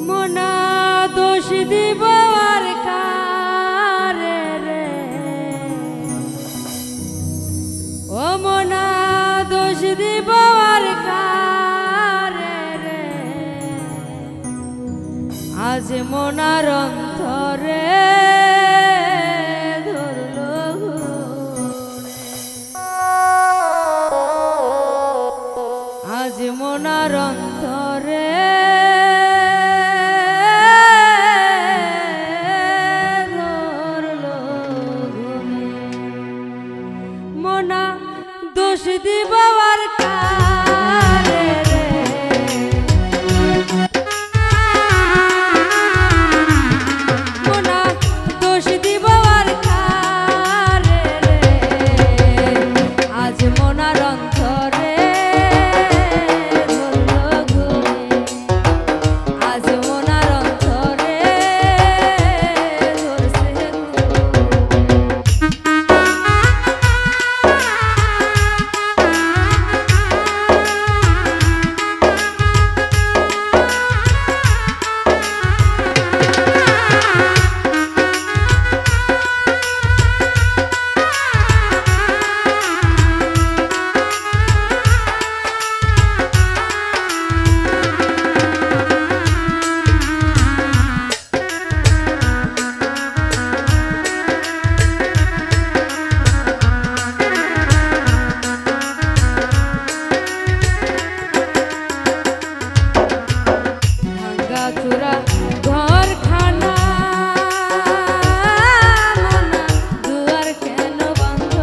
মনা দোষ দিব আর কারে রে, ও মনা দোষ দিব আর কারে রে, আজ মনার অন্তরে ধরলো আজ মনার অন্তরে ধরলো মনা দোষ দিব আর কারে রে, মনা দোষ দিব আর কারে রে, আজ মনার অন্তরে চূড়া ঘর খানা মনা দুয়ার কেন বন্ধ,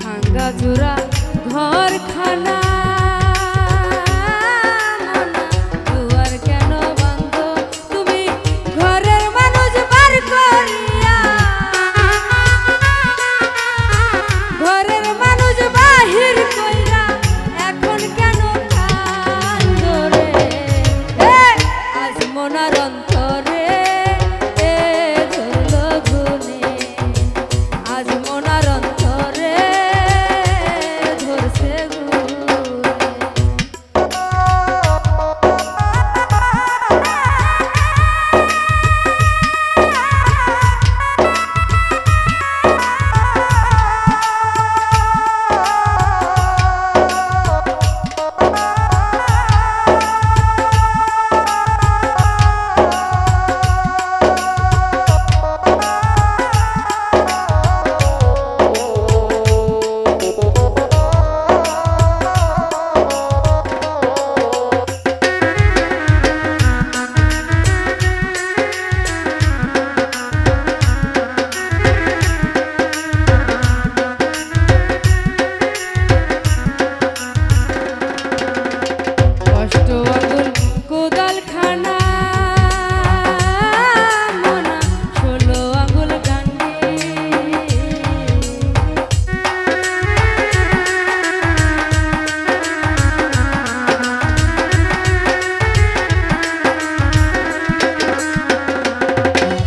ভাঙ্গা চূড়া ঘর খানা দুয়ার কেন বন্ধ, তুমি ঘরের মানুষ বার করিয়া ঘরের মানুষ বাহির কইরা এখন কেন কান্দো রে, আজ মনার অন্তরে ধরলো গুনে, আজ মনার অন্তরে ধরছে গুনে।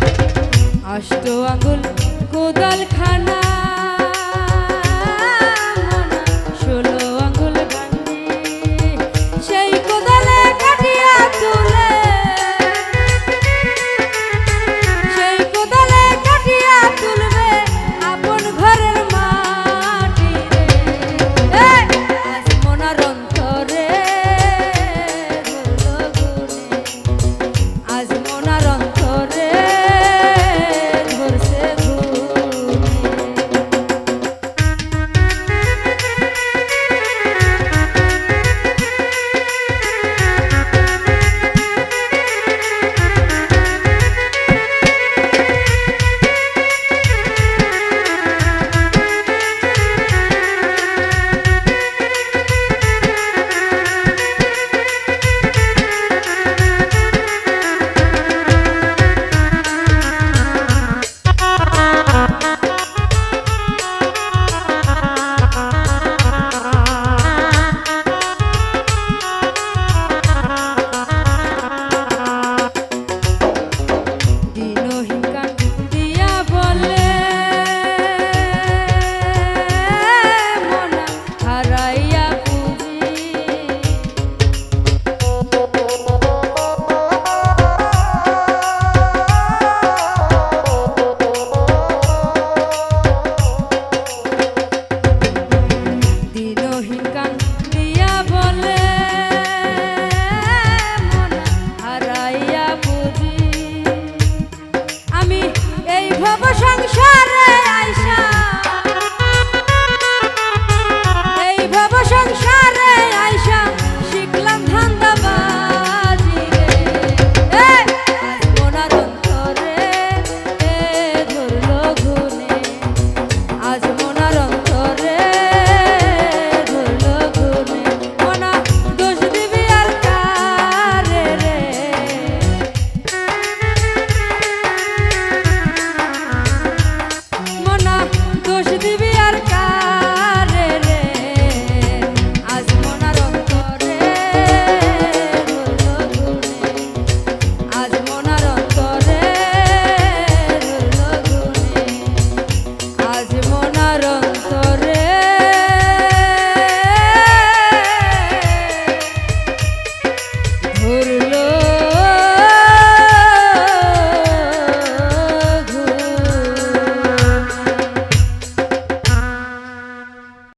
অষ্ট আঙ্গুল কোদাল খানা মনা 16 আঙ্গুল গান্ডি, সেই কোদালে কাটিয়া তুলে সেই কোদালে কাটিয়া তুলবে আপন ঘরের মাটি রে, আজ মনার অন্তরে ধরলো গুনে, আজ মনার অন্তরে ধরছে ভব সংসারে